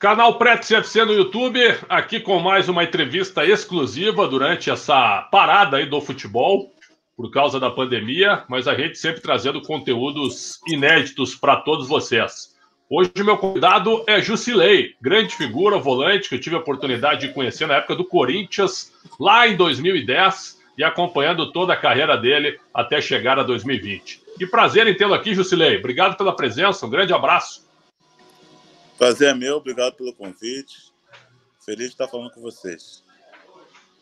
Canal Preto CFC no YouTube, aqui com mais uma entrevista exclusiva durante essa parada aí do futebol, por causa da pandemia, mas a gente sempre trazendo conteúdos inéditos para todos vocês. Hoje o meu convidado é Jusilei, grande figura, volante, que eu tive a oportunidade de conhecer na época do Corinthians, lá em 2010, e acompanhando toda a carreira dele até chegar a 2020. Que prazer em tê-lo aqui, Jusilei. Obrigado pela presença, um grande abraço. Prazer é meu, obrigado pelo convite. Feliz de estar falando com vocês.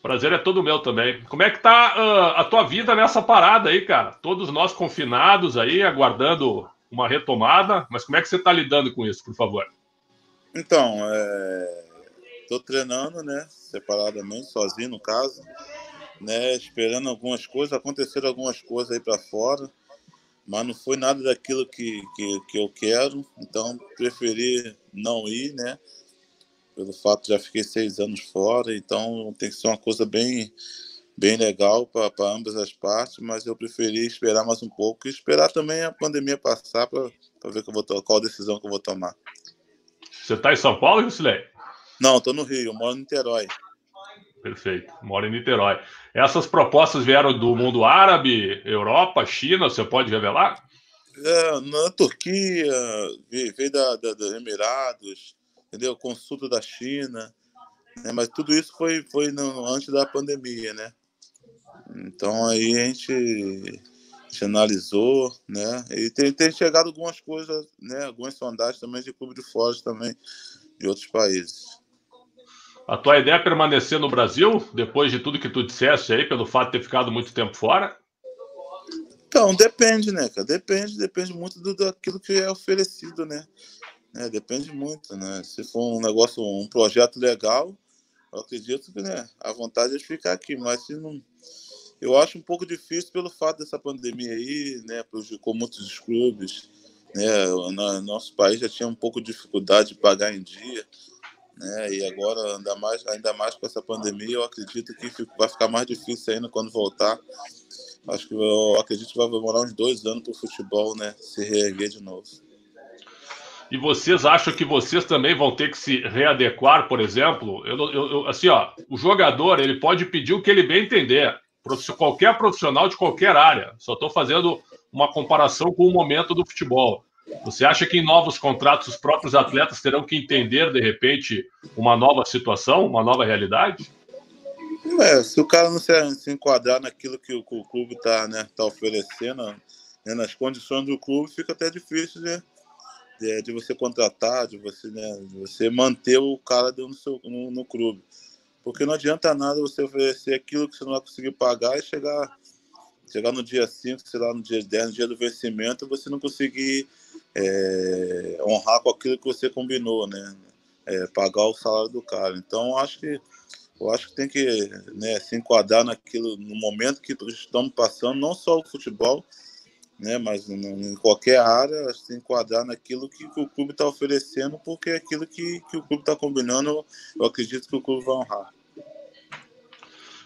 Prazer é todo meu também. Como é que tá a tua vida nessa parada aí, cara? Todos nós confinados aí, aguardando uma retomada, mas como é que você tá lidando com isso, por favor? Então, tô treinando, né, separadamente, sozinho no caso, né, esperando algumas coisas, aconteceram algumas coisas aí para fora, mas não foi nada daquilo que eu quero, então preferi não ir, né, pelo fato de já fiquei 6 anos fora, então tem que ser uma coisa bem legal para ambas as partes, mas eu preferi esperar mais um pouco e esperar também a pandemia passar para ver qual a decisão que eu vou tomar. Você está em São Paulo, Jusilei? Não, estou no Rio, eu moro em Niterói. Perfeito, moro em Niterói. Essas propostas vieram do mundo árabe, Europa, China, você pode revelar? Na Turquia, veio dos Emirados, entendeu? Consulta da China, né? Mas tudo isso foi antes da pandemia, né? Então aí a gente analisou, né? E tem chegado algumas coisas, né? Algumas sondagens também de clube de fora também, de outros países. A tua ideia é permanecer no Brasil, depois de tudo que tu disseste aí, pelo fato de ter ficado muito tempo fora? Então, depende, né, cara? Depende muito daquilo que é oferecido, né? Depende muito, né? Se for um negócio, um projeto legal, eu acredito que, né, a vontade é de ficar aqui, mas se não... Eu acho um pouco difícil pelo fato dessa pandemia aí, né, prejudicou muitos clubes, né, nosso país já tinha um pouco de dificuldade de pagar em dia, né, e agora, ainda mais com essa pandemia, eu acredito que vai ficar mais difícil ainda quando voltar. Eu acredito que vai demorar uns 2 anos para o futebol, né, se reerguer de novo. E vocês acham que vocês também vão ter que se readequar, por exemplo? Assim, ó, o jogador ele pode pedir o que ele bem entender. Qualquer profissional de qualquer área. Só estou fazendo uma comparação com o momento do futebol. Você acha que em novos contratos os próprios atletas terão que entender, de repente, uma nova situação, uma nova realidade? Se o cara não se enquadrar naquilo que o clube está, né, tá oferecendo, né, nas condições do clube, fica até difícil, né, de você contratar, de você manter o cara no clube. Porque não adianta nada você oferecer aquilo que você não vai conseguir pagar e chegar no dia 5, sei lá, no dia 10, no dia do vencimento, você não conseguir honrar com aquilo que você combinou, né? Pagar o salário do cara. Então, eu acho que tem que, né, se enquadrar no momento que estamos passando, não só o futebol, né, mas em qualquer área, se enquadrar naquilo que o clube está oferecendo, porque é aquilo que o clube está combinando, eu acredito que o clube vai honrar.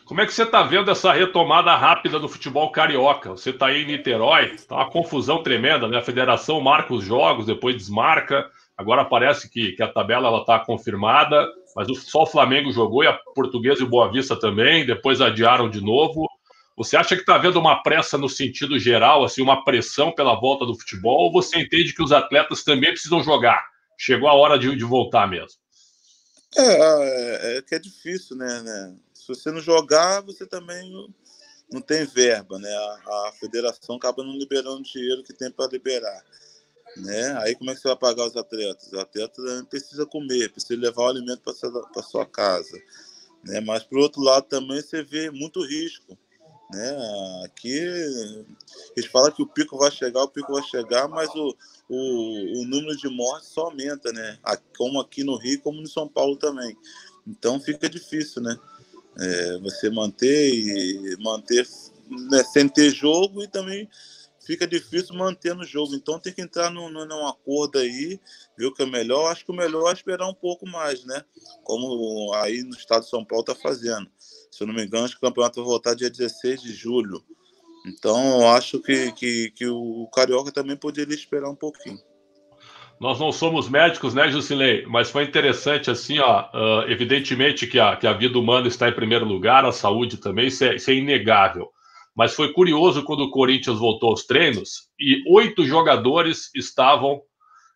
Como é que você está vendo essa retomada rápida do futebol carioca? Você está aí em Niterói, está uma confusão tremenda, né? A federação marca os jogos, depois desmarca. Agora parece que a tabela está confirmada, mas só o Flamengo jogou e a Portuguesa e o Boa Vista também, depois adiaram de novo. Você acha que está havendo uma pressa no sentido geral, assim, uma pressão pela volta do futebol, ou você entende que os atletas também precisam jogar? Chegou a hora de voltar mesmo. Que é difícil, né? Se você não jogar, você também não tem verba, né? A federação acaba não liberando o dinheiro que tem para liberar, né? Aí como é que você vai pagar os atletas? Os atletas precisam comer, precisam levar o alimento para sua casa, né? Mas, por outro lado, também você vê muito risco, né? Aqui eles falam que o pico vai chegar, mas o número de mortes só aumenta, né? Como aqui no Rio, como em São Paulo também. Então fica difícil, né? Você manter, né, sem ter jogo, e também fica difícil manter no jogo. Então tem que entrar num acordo aí, ver o que é melhor. Acho que o melhor é esperar um pouco mais, né? Como aí no estado de São Paulo está fazendo. Se eu não me engano, acho que o campeonato vai voltar dia 16 de julho. Então eu acho que o Carioca também poderia esperar um pouquinho. Nós não somos médicos, né, Jusilei? Mas foi interessante, assim, ó, evidentemente que a vida humana está em primeiro lugar, a saúde também, isso é inegável. Mas foi curioso quando o Corinthians voltou aos treinos e 8 jogadores estavam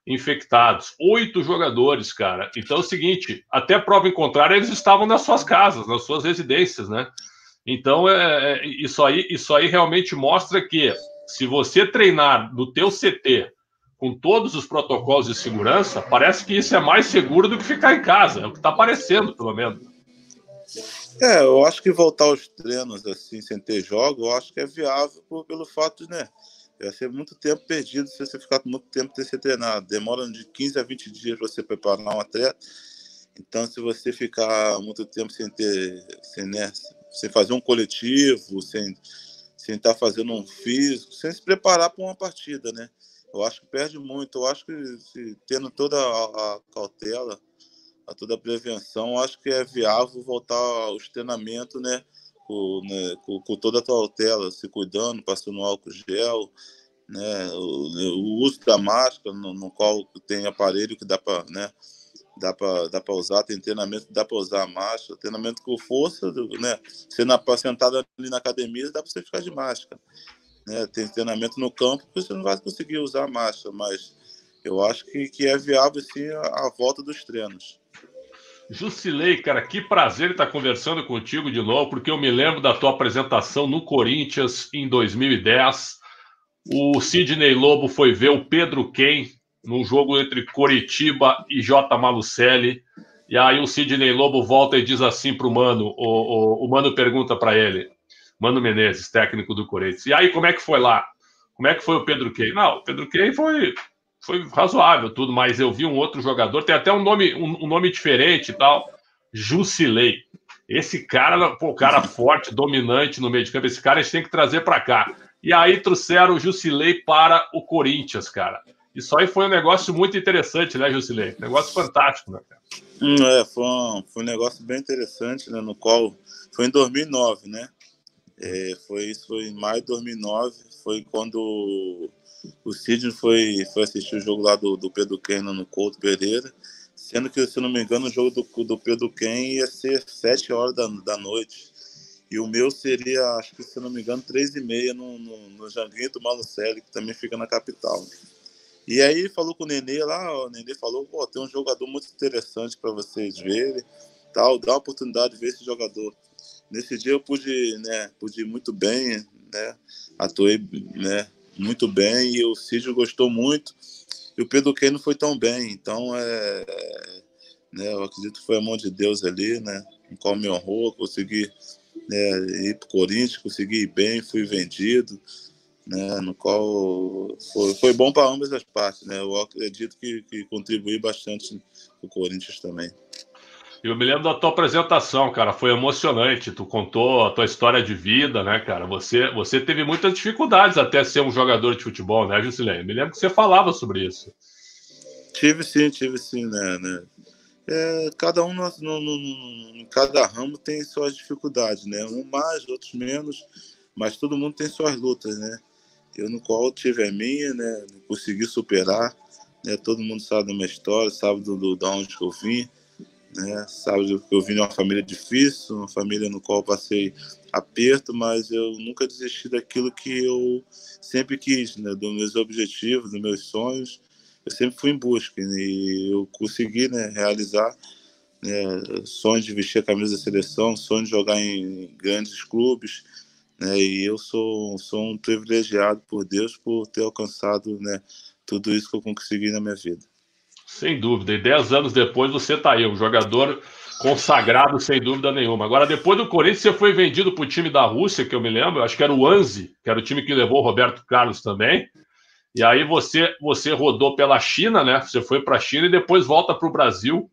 infectados. 8 jogadores, cara. Então é o seguinte, até prova em contrário, eles estavam nas suas casas, nas suas residências, né? Então, isso aí realmente mostra que se você treinar no teu CT com todos os protocolos de segurança, parece que isso é mais seguro do que ficar em casa. É o que está parecendo, pelo menos. Eu acho que voltar aos treinos assim, sem ter jogo, eu acho que é viável pelo fato de, né? Vai ser muito tempo perdido se você ficar muito tempo sem ser treinado. Demora de 15 a 20 dias para você preparar um atleta. Então, se você ficar muito tempo sem fazer um coletivo, sem estar fazendo um físico, sem se preparar para uma partida, né? Eu acho que perde muito. Eu acho que tendo toda a cautela, toda a prevenção, eu acho que é viável voltar aos treinamentos, né? Com toda a cautela, se cuidando, passando álcool gel, né? O uso da máscara, no qual tem aparelho que dá para, né? Dá para usar, tem treinamento que dá para usar a máscara, treinamento com força, né? Você sentado ali na academia, dá para você ficar de máscara, né? Tem treinamento no campo que você não vai conseguir usar a máscara, mas eu acho que é viável sim a volta dos treinos. Jusilei, cara, que prazer estar conversando contigo de novo, porque eu me lembro da tua apresentação no Corinthians em 2010. O Sidney Lobo foi ver o Pedro Ken num jogo entre Coritiba e J. Malucelli. E aí o Sidney Lobo volta e diz assim pro Mano, o Mano pergunta para ele, Mano Menezes, técnico do Corinthians. E aí, como é que foi lá? Como é que foi o Pedro Ken? Não, o Pedro Ken foi razoável, tudo, mas eu vi um outro jogador, tem até um nome diferente e tal, Jusilei. Esse cara, pô, cara forte, dominante no meio de campo, esse cara a gente tem que trazer para cá. E aí trouxeram o Jusilei para o Corinthians, cara. Isso aí foi um negócio muito interessante, né, Jusilei? Negócio fantástico, né, cara? Foi um negócio bem interessante, né, no qual foi em 2009, né? Foi em maio de 2009, foi quando o Sidney foi assistir o jogo lá do Pedro Ken no Couto Pereira, sendo que, se não me engano, o jogo do Pedro Ken ia ser 7 horas da noite. E o meu seria, acho que, se não me engano, 3h30 no Janguito Malucelli, que também fica na capital. E aí falou com o Nenê lá, o Nenê falou, pô, tem um jogador muito interessante para vocês verem, tal, dá a oportunidade de ver esse jogador. Nesse dia eu pude ir muito bem, né? Atuei, né, muito bem, e o Cídio gostou muito, e o Pedro Key não foi tão bem. Então, né, eu acredito que foi a mão de Deus ali, né, no qual me honrou, consegui, né, ir para o Corinthians, consegui ir bem, fui vendido, né, no qual foi bom para ambas as partes, né? Eu acredito que contribuí bastante para o Corinthians também. Eu me lembro da tua apresentação, cara, foi emocionante. Tu contou a tua história de vida, né, cara? Você teve muitas dificuldades até ser um jogador de futebol, né, Jusilei? Eu me lembro que você falava sobre isso. Tive sim, né? Cada um em cada ramo tem suas dificuldades, né? Um mais, outros menos, mas todo mundo tem suas lutas, né? Eu, no qual tive a minha, né? Consegui superar, né? Todo mundo sabe da minha história, sabe de onde que eu vim, né? Sabe que eu vim de uma família difícil, uma família no qual eu passei aperto, mas eu nunca desisti daquilo que eu sempre quis, né? Dos meus objetivos, dos meus sonhos. Eu sempre fui em busca, né? E eu consegui, né, realizar, né, sonho de vestir a camisa da seleção, sonho de jogar em grandes clubes, né? E eu sou um privilegiado por Deus por ter alcançado, né, tudo isso que eu consegui na minha vida. Sem dúvida. E 10 anos depois você tá aí, um jogador consagrado sem dúvida nenhuma. Agora, depois do Corinthians, você foi vendido para o time da Rússia, que eu me lembro, acho que era o Anzi, que era o time que levou o Roberto Carlos também. E aí você rodou pela China, né? Você foi para a China e depois volta para o Brasil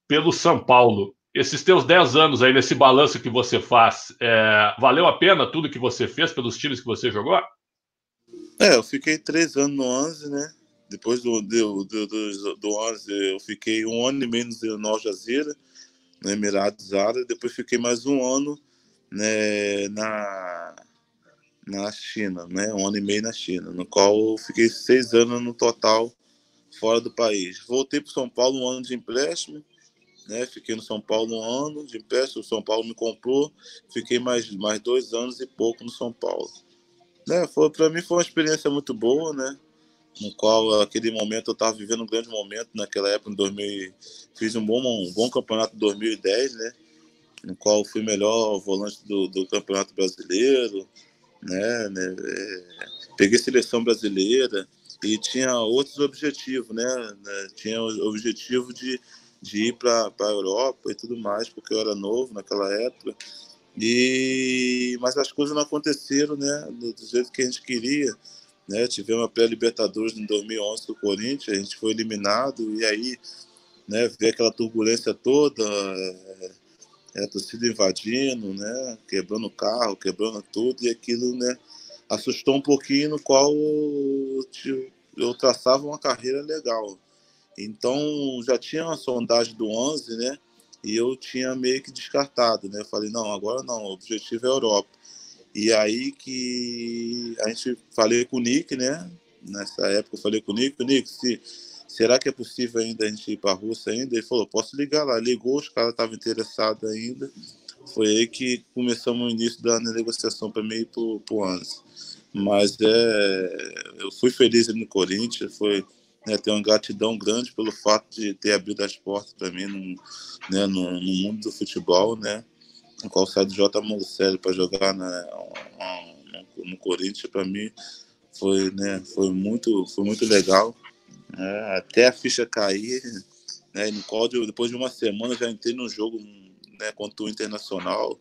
pelo São Paulo. Esses teus 10 anos aí, nesse balanço que você faz, valeu a pena tudo que você fez pelos times que você jogou? Eu fiquei 3 anos no Anzi, né? Depois do 11, eu fiquei 1 ano e meio no Al Jazeera, no Emirados Árabes. Depois fiquei mais 1 ano, né, na China, né? 1 ano e meio na China, no qual eu fiquei 6 anos no total fora do país. Voltei para São Paulo um ano de empréstimo, né? Fiquei no São Paulo um ano de empréstimo, o São Paulo me comprou, fiquei mais 2 anos e pouco no São Paulo. Né? Para mim foi uma experiência muito boa, né? No qual, aquele momento, eu estava vivendo um grande momento, naquela época, em 2000, fiz um bom campeonato em 2010, né? No qual fui melhor volante do Campeonato Brasileiro, né? Peguei seleção brasileira e tinha outros objetivos, né? Tinha o objetivo de ir para a Europa e tudo mais, porque eu era novo naquela época. Mas as coisas não aconteceram, né? Do jeito que a gente queria, né? Tivemos a pré-Libertadores em 2011 com o Corinthians, a gente foi eliminado e aí, né? Ver aquela turbulência toda, a torcida invadindo, né? Quebrando o carro, quebrando tudo, e aquilo, né? Assustou um pouquinho, no qual eu traçava uma carreira legal. Então, já tinha uma sondagem do 11, né? E eu tinha meio que descartado, né? Falei, não, agora não, o objetivo é a Europa. E aí que a gente falei com o Nick, né? Nessa época eu falei com o Nick, será que é possível ainda a gente ir para a Rússia ainda? Ele falou, posso ligar lá. Ligou, os caras estavam interessados ainda. Foi aí que começamos o início da negociação para mim ir para o ANS. Mas eu fui feliz no Corinthians, tenho uma gratidão grande pelo fato de ter abrido as portas para mim no mundo do futebol, né? No qual saiu do J. Molusselli para jogar no Corinthians, para mim foi muito legal, né? Até a ficha cair, né? No qual depois de uma semana já entrei no jogo, né, contra o Internacional,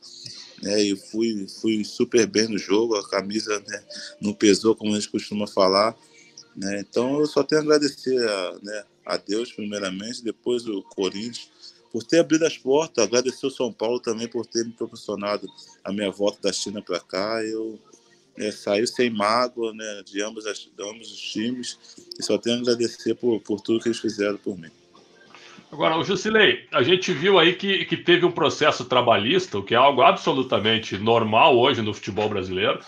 né? E fui super bem no jogo, a camisa, né, não pesou, como a gente costuma falar, né? Então eu só tenho a agradecer a Deus primeiramente, depois o Corinthians por ter abrido as portas, agradecer o São Paulo também por ter me proporcionado a minha volta da China para cá. Eu saí sem mágoa, né, de ambos os times, e só tenho a agradecer por tudo que eles fizeram por mim. Agora, o Jusilei, a gente viu aí que teve um processo trabalhista, o que é algo absolutamente normal hoje no futebol brasileiro.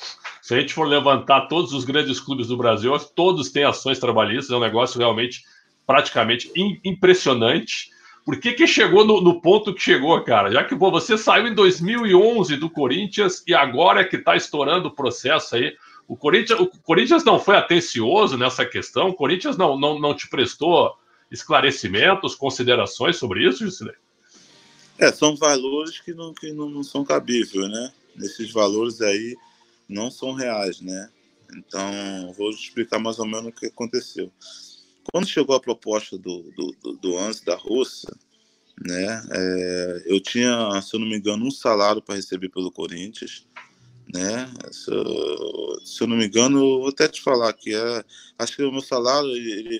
Se a gente for levantar todos os grandes clubes do Brasil, todos têm ações trabalhistas, é um negócio realmente praticamente impressionante. Por que chegou no ponto que chegou, cara? Já que você saiu em 2011 do Corinthians e agora é que está estourando o processo aí. O Corinthians não foi atencioso nessa questão? O Corinthians não te prestou esclarecimentos, considerações sobre isso, Jusilei? São valores que não são cabíveis, né? Esses valores aí não são reais, né? Então, vou explicar mais ou menos o que aconteceu. Quando chegou a proposta do ANS da Rússia, né? Eu tinha, se eu não me engano, um salário para receber pelo Corinthians, né? Se eu não me engano, eu vou até te falar que acho que o meu salário,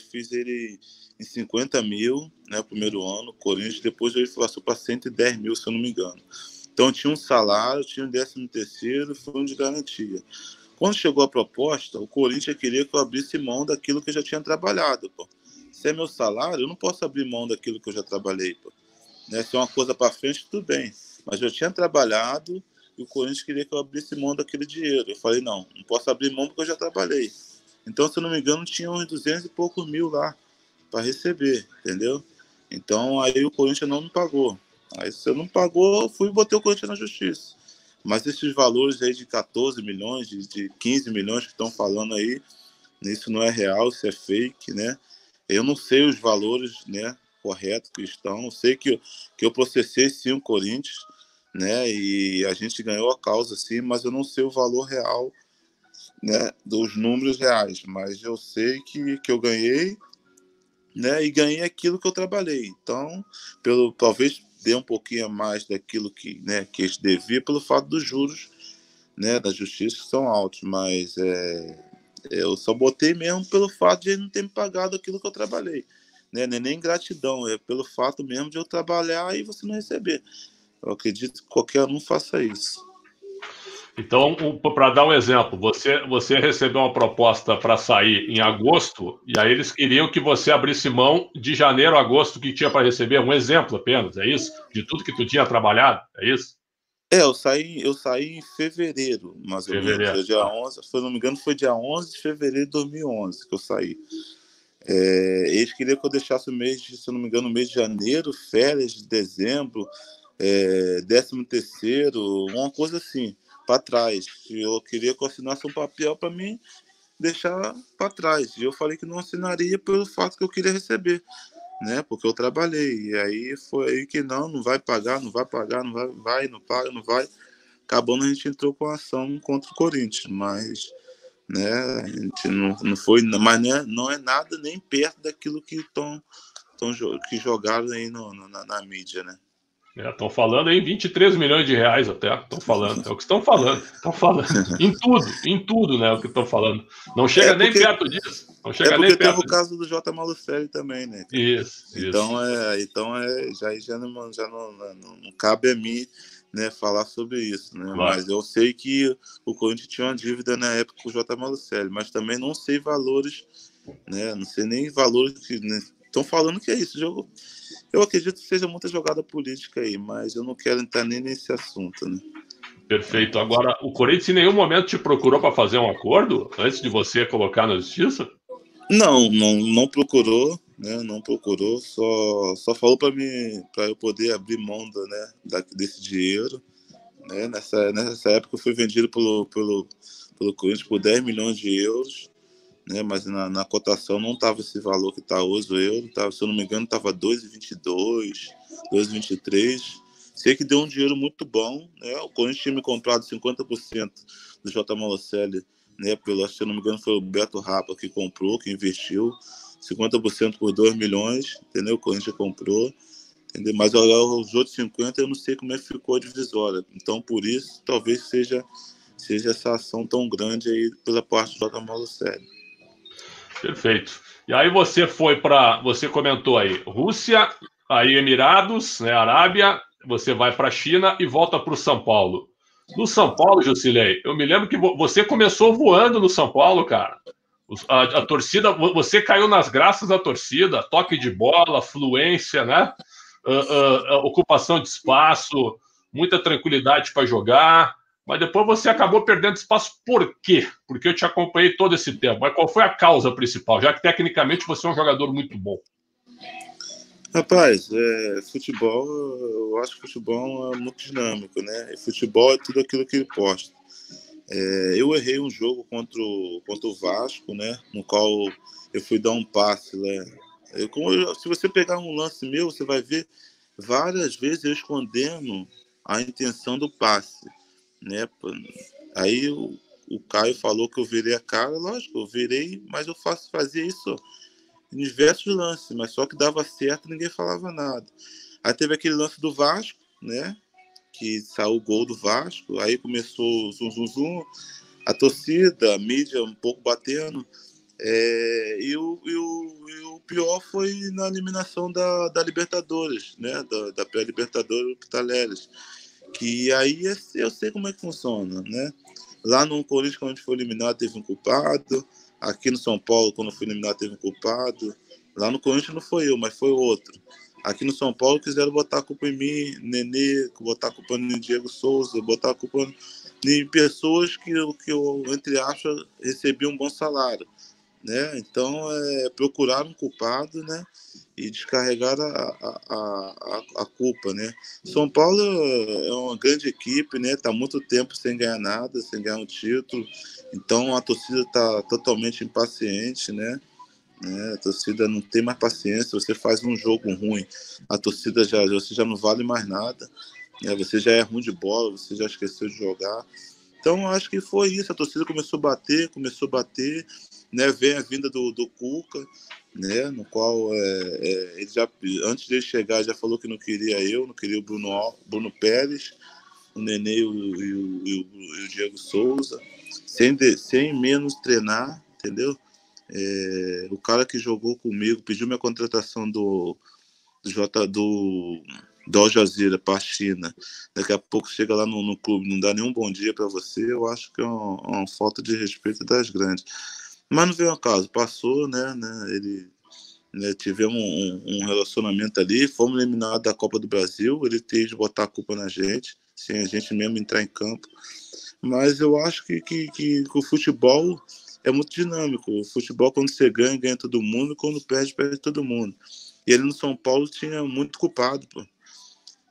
fiz ele em 50 mil, né, o primeiro ano, Corinthians, depois ele passou para 110 mil, se eu não me engano. Então tinha um salário, tinha um 13º, fundo de garantia. Quando chegou a proposta, o Corinthians queria que eu abrisse mão daquilo que eu já tinha trabalhado, pô. Se é meu salário, eu não posso abrir mão daquilo que eu já trabalhei, pô. Né? Se é uma coisa para frente, tudo bem. Mas eu tinha trabalhado e o Corinthians queria que eu abrisse mão daquele dinheiro. Eu falei, não posso abrir mão porque eu já trabalhei. Então, se eu não me engano, tinha uns 200 e poucos mil lá para receber, entendeu? Então, aí o Corinthians não me pagou. Aí, se eu não pagou, eu fui e botei o Corinthians na justiça. Mas esses valores aí de 14 milhões, de 15 milhões que estão falando aí, isso não é real, isso é fake, né? Eu não sei os valores, né, corretos que estão. Eu sei que eu processei sim o Corinthians, né? E a gente ganhou a causa sim, mas eu não sei o valor real, né, dos números reais. Mas eu sei que eu ganhei, né? E ganhei aquilo que eu trabalhei. Então, talvez dê um pouquinho a mais daquilo que, né, que eles deviam pelo fato dos juros, né, da justiça que são altos, mas eu só botei mesmo pelo fato de ele não ter me pagado aquilo que eu trabalhei, né? Nem gratidão, é pelo fato mesmo de eu trabalhar e você não receber. Eu acredito que qualquer um faça isso. Então, para dar um exemplo, você recebeu uma proposta para sair em agosto, e aí eles queriam que você abrisse mão de janeiro a agosto que tinha para receber, um exemplo apenas, é isso? De tudo que tu tinha trabalhado, é isso? Eu saí em fevereiro, mais ou menos. Fevereiro. Dia 11, se eu não me engano, foi dia 11 de fevereiro de 2011 que eu saí. Eles queriam que eu deixasse o mês, se eu não me engano, o mês de janeiro, férias de dezembro, 13º, uma coisa assim, para trás. Eu queria que eu assinasse um papel para mim deixar para trás. E eu falei que não assinaria pelo fato que eu queria receber, né? Porque eu trabalhei. E aí foi aí que não vai pagar, não vai pagar, não vai, não paga, não vai. Acabando, a gente entrou com a ação contra o Corinthians, mas, né, a gente não foi, mas não é nada nem perto daquilo que que jogaram aí na mídia, né? Estão falando aí 23 milhões de reais até. Estão falando. É o que estão falando. Estão falando. Em tudo, né? É o que estão falando. Não chega nem perto disso. Não chega nem porque teve perto o caso do J. Malucelli também, né? Isso. Já não cabe a mim, né, falar sobre isso, né? Claro. Mas eu sei que o Corinthians tinha uma dívida na época com o J. Malucelli, mas também não sei valores, né? Não sei nem valores que estão falando que é isso. Eu acredito que seja muita jogada política aí, mas eu não quero entrar nem nesse assunto, né? Perfeito. Agora, o Corinthians em nenhum momento te procurou para fazer um acordo antes de você colocar na justiça? Não procurou, né? Não procurou, só falou para eu poder abrir mão desse dinheiro, né? Nessa época eu fui vendido pelo Corinthians por 10 milhões de euros, né? Mas na cotação não estava esse valor que está hoje, o euro, se eu não me engano, estava 2,22, 2,23. Sei que deu um dinheiro muito bom, né? O Corinthians tinha me comprado 50% do J. Malucelli, né? Se eu não me engano, foi o Beto Rapa que comprou, que investiu 50% por 2 milhões, entendeu? O Corinthians comprou, entendeu? Mas os outros 50 eu não sei como é que ficou a divisória. Então, por isso, talvez seja essa ação tão grande aí pela parte do J. Malucelli. Perfeito. E aí você comentou aí, Rússia, aí Emirados, né, Arábia, você vai para a China e volta para o São Paulo. No São Paulo, Jusilei, eu me lembro que você começou voando no São Paulo, cara. A torcida, você caiu nas graças da torcida, toque de bola, fluência, né? Ocupação de espaço, muita tranquilidade para jogar. Mas depois você acabou perdendo espaço. Por quê? Porque eu te acompanhei todo esse tempo. Mas qual foi a causa principal? Já que tecnicamente você é um jogador muito bom. Rapaz, futebol, eu acho que futebol é muito dinâmico, né? E futebol é tudo aquilo que ele posta. Eu errei um jogo contra o Vasco, né? No qual eu fui dar um passe, né? Se você pegar um lance meu, você vai ver várias vezes eu escondendo a intenção do passe, né? Aí o Caio falou que eu virei a cara, lógico, eu virei, mas eu fazia isso em diversos lances, mas só que dava certo, ninguém falava nada. Aí teve aquele lance do Vasco, né? Que saiu o gol do Vasco, aí começou o zum, a torcida, a mídia um pouco batendo, e o pior foi na eliminação da Libertadores, né? Da pré-Libertadores do Talheres, que aí eu sei como é que funciona, né? Lá no Corinthians, quando a gente foi eliminado, teve um culpado. Aqui no São Paulo, quando foi eliminado, teve um culpado. Lá no Corinthians não foi eu, mas foi outro. Aqui no São Paulo quiseram botar a culpa em mim, Nenê, botar a culpa em Diego Souza, botar a culpa em pessoas que eu, entre aspas, recebi um bom salário, né? Então, procurar um culpado, né? E descarregar a culpa, né? São Paulo é uma grande equipe, né? Tá muito tempo sem ganhar nada, sem ganhar um título. Então, a torcida tá totalmente impaciente, né? A torcida não tem mais paciência. Você faz um jogo ruim, a torcida você já não vale mais nada, né? Você já é ruim de bola, você já esqueceu de jogar. Então, acho que foi isso. A torcida começou a bater, né? Vem a vinda do Cuca, né? No qual ele já, antes de ele chegar, já falou que não queria não queria o Bruno Pérez, o Nenê e o Diego Souza, sem menos treinar, entendeu? O cara que jogou comigo pediu minha contratação do Al Jazeera para a China. Daqui a pouco chega lá no clube, não dá nenhum bom dia para você. Eu acho que é uma falta de respeito das grandes. Mas não veio ao caso, passou, né? Tivemos um relacionamento ali, fomos eliminados da Copa do Brasil. Ele teve de botar a culpa na gente, sem a gente mesmo entrar em campo. Mas eu acho que o futebol é muito dinâmico. O futebol, quando você ganha, ganha todo mundo, e quando perde, perde todo mundo. E ele no São Paulo tinha muito culpado, pô.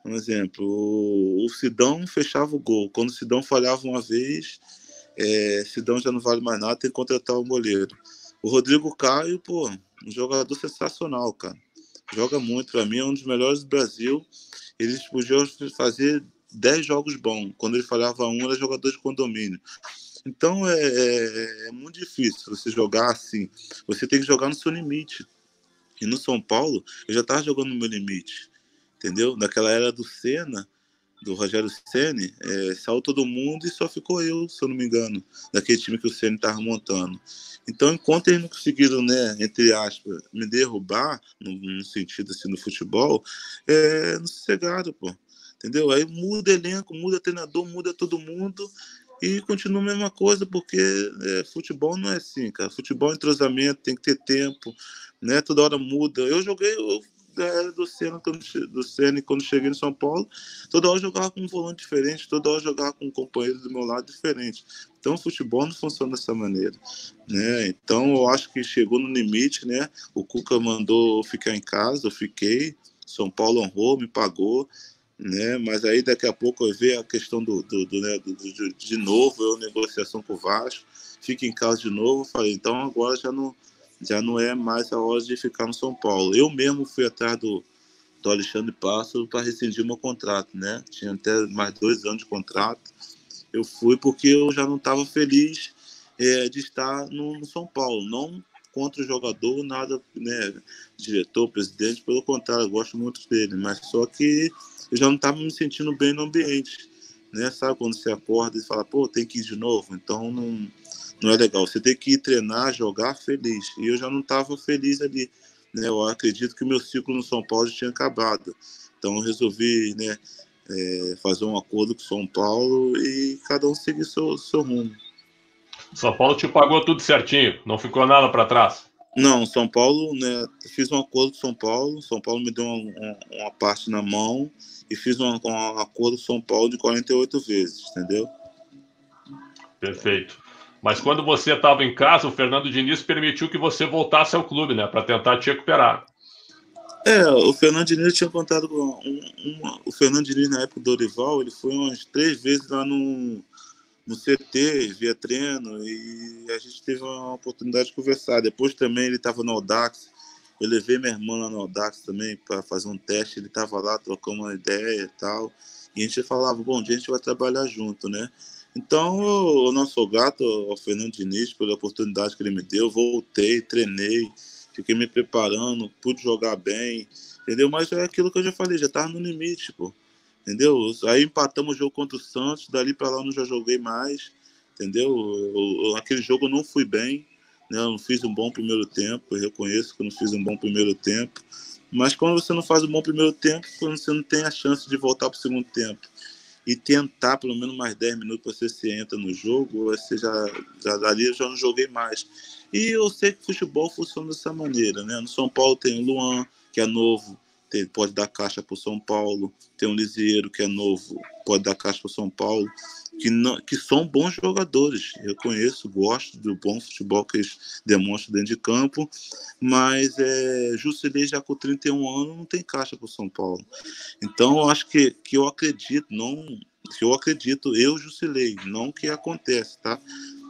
Um exemplo, o Sidão fechava o gol. Quando o Sidão falhava uma vez, Sidão já não vale mais nada, tem que contratar o goleiro. O Rodrigo Caio, pô, um jogador sensacional, cara. Joga muito, pra mim é um dos melhores do Brasil. Eles podiam fazer 10 jogos bons. Quando ele falhava um, era jogador de condomínio. Então é muito difícil você jogar assim. Você tem que jogar no seu limite. E no São Paulo, eu já estava jogando no meu limite. Entendeu? Naquela era do Senna, do Rogério Ceni, saiu todo mundo e só ficou eu, se eu não me engano, daquele time que o Ceni estava montando. Então, enquanto eles não conseguiram, né, entre aspas, me derrubar, no sentido assim, do futebol, não sossegaram, pô. Entendeu? Aí muda elenco, muda treinador, muda todo mundo e continua a mesma coisa, porque futebol não é assim, cara. Futebol é entrosamento, tem que ter tempo, né? Toda hora muda. Eu joguei... da era do Ceni quando cheguei em São Paulo, toda hora eu jogava com um volante diferente, toda hora eu jogava com um companheiro do meu lado diferente. Então o futebol não funciona dessa maneira, né? Então eu acho que chegou no limite, né? O Cuca mandou ficar em casa, eu fiquei, São Paulo honrou, me pagou, né? Mas aí daqui a pouco eu vejo a questão de novo, eu negociação com o Vasco, fica em casa de novo, falei, então agora já não é mais a hora de ficar no São Paulo. Eu mesmo fui atrás do Alexandre Passo para rescindir meu contrato, né? Tinha até mais 2 anos de contrato. Eu fui porque eu já não estava feliz de estar no São Paulo. Não contra o jogador, nada, né? Diretor, presidente, pelo contrário, eu gosto muito dele. Mas só que eu já não estava me sentindo bem no ambiente, né? Sabe quando você acorda e fala, pô, tem que ir de novo? Então não é legal. Você tem que ir treinar, jogar feliz. E eu já não estava feliz ali, né? Eu acredito que o meu ciclo no São Paulo já tinha acabado. Então eu resolvi, né, fazer um acordo com o São Paulo e cada um seguir seu rumo. São Paulo te pagou tudo certinho, não ficou nada para trás. Não, São Paulo, né? Fiz um acordo com São Paulo me deu uma parte na mão e fiz um acordo com São Paulo de 48 vezes, entendeu? Perfeito. Mas quando você estava em casa, o Fernando Diniz permitiu que você voltasse ao clube, né? Para tentar te recuperar. O Fernando Diniz tinha contado com o Fernando Diniz na época do Dorival, ele foi umas 3 vezes lá no CT, via treino, e a gente teve uma oportunidade de conversar. Depois também ele estava no Audax, eu levei minha irmã lá no Audax também para fazer um teste, ele estava lá, trocando uma ideia e tal, e a gente falava, bom, dia a gente vai trabalhar junto, né? Então, o nosso grato ao Fernando Diniz pela oportunidade que ele me deu, voltei, treinei, fiquei me preparando, pude jogar bem, entendeu? Mas é aquilo que eu já falei, já estava no limite, pô. Entendeu? Aí empatamos o jogo contra o Santos, dali para lá eu não já joguei mais, entendeu? Aquele jogo eu não fui bem, né? Eu não fiz um bom primeiro tempo, eu reconheço que eu não fiz um bom primeiro tempo, mas quando você não faz um bom primeiro tempo, quando você não tem a chance de voltar para o segundo tempo e tentar pelo menos mais 10 minutos você entra no jogo, você já dali eu já não joguei mais. E eu sei que o futebol funciona dessa maneira, né? No São Paulo tem o Luan, que é novo, pode dar caixa para o São Paulo, tem o Lisieiro, que é novo, pode dar caixa para o São Paulo, que são bons jogadores. Eu conheço, gosto do bom futebol que eles demonstram dentro de campo, mas Jusilei já com 31 anos não tem caixa para o São Paulo. Então eu acho que eu acredito, eu Jusilei, não que acontece, tá?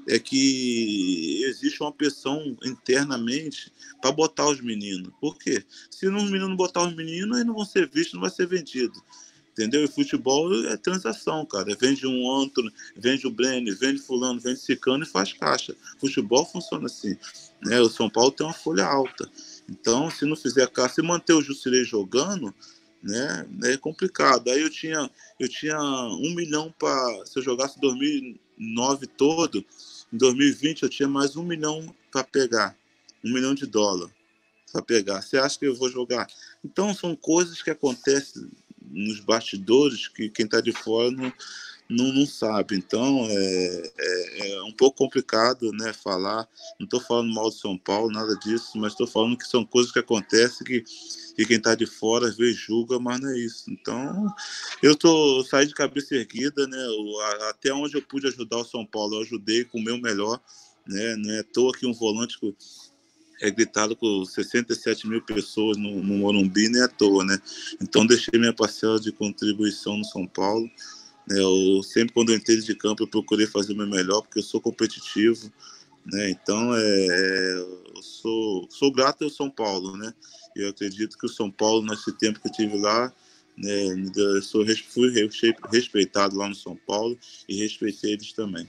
É que existe uma pressão internamente para botar os meninos. Por quê? Se os meninos não botar os meninos, eles não vão ser vistos, não vai ser vendido. Entendeu? E futebol é transação, cara. Vende um Antônio, vende o Brenner, vende fulano, vende Cicano e faz caixa. Futebol funciona assim, né? O São Paulo tem uma folha alta. Então, se não fizer caixa, se manter o Jusilei jogando, né, é complicado. Aí eu tinha 1 milhão para... Se eu jogasse 2009 todo, em 2020 eu tinha mais 1 milhão para pegar. $1 milhão para pegar. Você acha que eu vou jogar? Então são coisas que acontecem nos bastidores que quem está de fora não sabe. Então é um pouco complicado, né, falar. Não estou falando mal de São Paulo, nada disso, mas estou falando que são coisas que acontecem que quem está de fora às vezes julga, mas não é isso. Então eu saí de cabeça erguida, né? Até onde eu pude ajudar o São Paulo, eu ajudei com o meu melhor, né? Não é à toa que um volante é gritado por 67 mil pessoas no Morumbi, nem à toa, né? Então deixei minha parcela de contribuição no São Paulo. Eu sempre, quando eu entrei de campo, eu procurei fazer o meu melhor, porque eu sou competitivo, né? Então eu sou grato ao São Paulo, né? Eu acredito que o São Paulo, nesse tempo que eu tive lá, né, fui respeitado lá no São Paulo e respeitei eles também.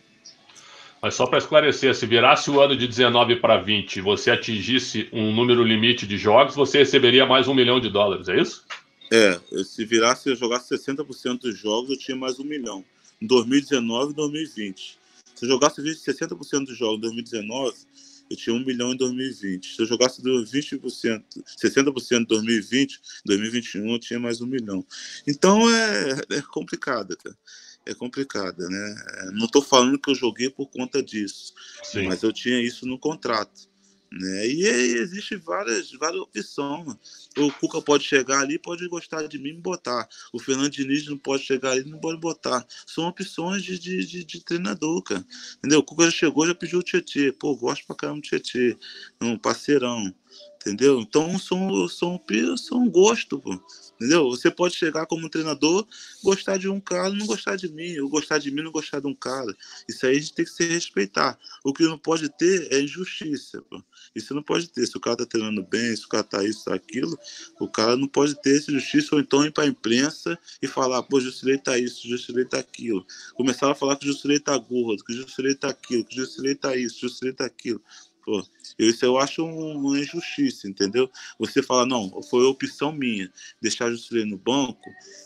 Mas só para esclarecer, se virasse o ano de 19 para 20 e você atingisse um número limite de jogos, você receberia mais $1 milhão, é isso? Se virasse, eu jogasse 60% dos jogos, eu tinha mais $1 milhão. Em 2019 e 2020. Se eu jogasse 60% dos jogos em 2019, eu tinha $1 milhão em 2020. Se eu jogasse 60% em 2020, 2021 eu tinha mais $1 milhão. Então é complicado, cara. É complicada, né? Não estou falando que eu joguei por conta disso, sim, mas eu tinha isso no contrato, né? E existe várias opções. O Cuca pode chegar ali, pode gostar de mim e me botar. O Fernando Diniz não pode chegar ali, não pode botar. São opções de treinador, cara. Entendeu? O Cuca já chegou, já pediu o Tietê. Pô, gosto pra caramba do Tietê. Um parceirão. Entendeu? Então são gosto, pô. Entendeu? Você pode chegar como treinador, gostar de um cara, não gostar de mim, ou gostar de mim, não gostar de um cara. Isso aí a gente tem que se respeitar. O que não pode ter é injustiça, pô. Isso não pode ter. Se o cara tá treinando bem, se o cara tá isso, tá aquilo, o cara não pode ter essa justiça, ou então ir pra imprensa e falar, pô, Jusilei tá isso, Jusilei tá aquilo. Começaram a falar que o Jusilei tá gordo, que o Jusilei tá aquilo, que o Jusilei tá isso, o Jusilei tá aquilo. Pô, isso eu acho uma injustiça, entendeu? Você fala, não, foi opção minha, deixar o Jusilei no banco,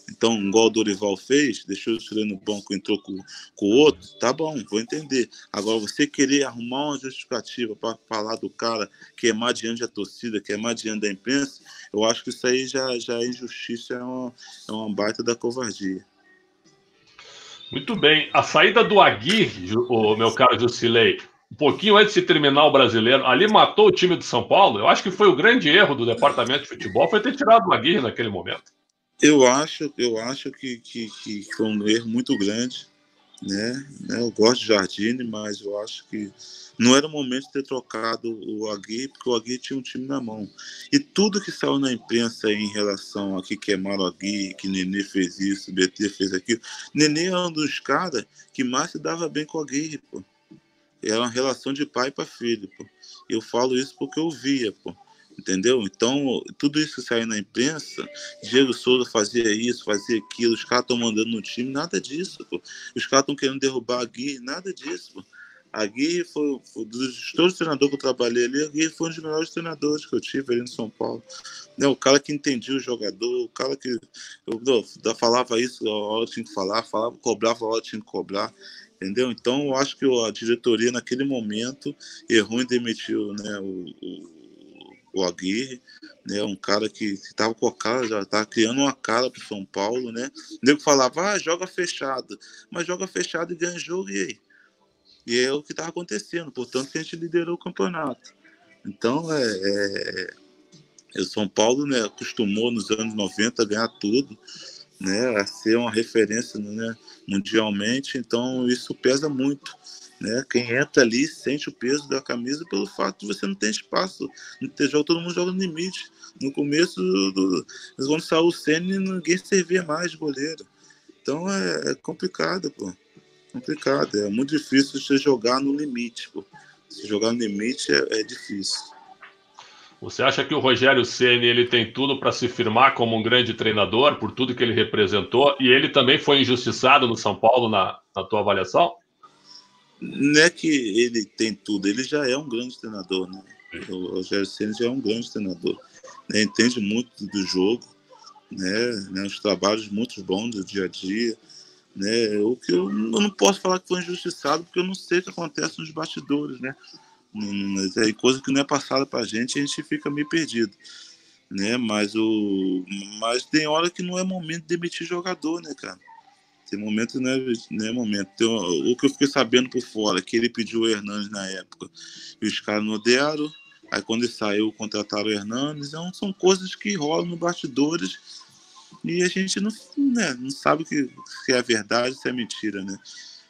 então, igual o Dorival fez, deixou o Jusilei no banco, entrou com o outro, tá bom, vou entender. Agora, você querer arrumar uma justificativa para falar do cara, queimar diante da torcida, queimar diante da imprensa, eu acho que isso aí já é injustiça, é uma baita da covardia. Muito bem. A saída do Aguirre, o meu caro Jusilei, um pouquinho antes de terminar o Brasileiro, ali matou o time de São Paulo. Eu acho que foi o grande erro do departamento de futebol, foi ter tirado o Aguirre naquele momento. Eu acho que foi um erro muito grande, né? Eu gosto de Jardine, mas eu acho que não era o momento de ter trocado o Aguirre, porque o Aguirre tinha um time na mão. E tudo que saiu na imprensa em relação a que queimaram o Aguirre, que Nenê fez isso, BT fez aquilo, Nenê é um dos caras que mais se dava bem com o Aguirre, pô. Era uma relação de pai para filho, pô. Eu falo isso porque eu via, pô. Entendeu? Então, tudo isso que saiu na imprensa, Diego Souza fazia isso, fazia aquilo, os caras estão mandando no time, nada disso, pô. Os caras estão querendo derrubar a Gui, nada disso, pô. A Gui foi dos todos os treinadores que eu trabalhei ali, a Gui foi um dos melhores treinadores que eu tive ali no São Paulo. Né? O cara que entendia o jogador, o cara que eu falava isso, a hora tinha que falar, cobrava a hora tinha que cobrar. Entendeu? Então, eu acho que a diretoria, naquele momento, errou em demitir, né, o Aguirre, né, um cara que estava com a cara, já estava criando uma cara para o São Paulo, né? O nego falava, joga fechado, mas joga fechado e ganha jogo, e aí? E é o que estava acontecendo, portanto que a gente liderou o campeonato. Então, o São Paulo, né, acostumou nos anos 90 a ganhar tudo, né, a ser uma referência, né, mundialmente, então isso pesa muito. Né? Quem entra ali sente o peso da camisa pelo fato de você não ter espaço, não ter jogo, todo mundo joga no limite. No começo, quando saiu o Ceni, ninguém servia mais de goleiro. Então é complicado, pô. Complicado, é muito difícil você jogar no limite, pô. Se jogar no limite é difícil. Você acha que o Rogério Ceni ele tem tudo para se firmar como um grande treinador, por tudo que ele representou, e ele também foi injustiçado no São Paulo na tua avaliação? Não é que ele tem tudo, ele já é um grande treinador, né? O Rogério Ceni já é um grande treinador, né? Entende muito do jogo, né? Os trabalhos muito bons do dia a dia, né? O que eu não posso falar que foi injustiçado, porque eu não sei o que acontece nos bastidores, né? É coisa que não é passada pra gente, a gente fica meio perdido, né? Mas tem hora que não é momento de demitir jogador, né, cara? Tem momento, não é momento. O que eu fiquei sabendo por fora, que ele pediu o Hernandes na época, e os caras não deram. Aí quando ele saiu, contrataram o Hernandes. Então, são coisas que rolam nos bastidores e a gente não sabe se é verdade ou se é mentira, né?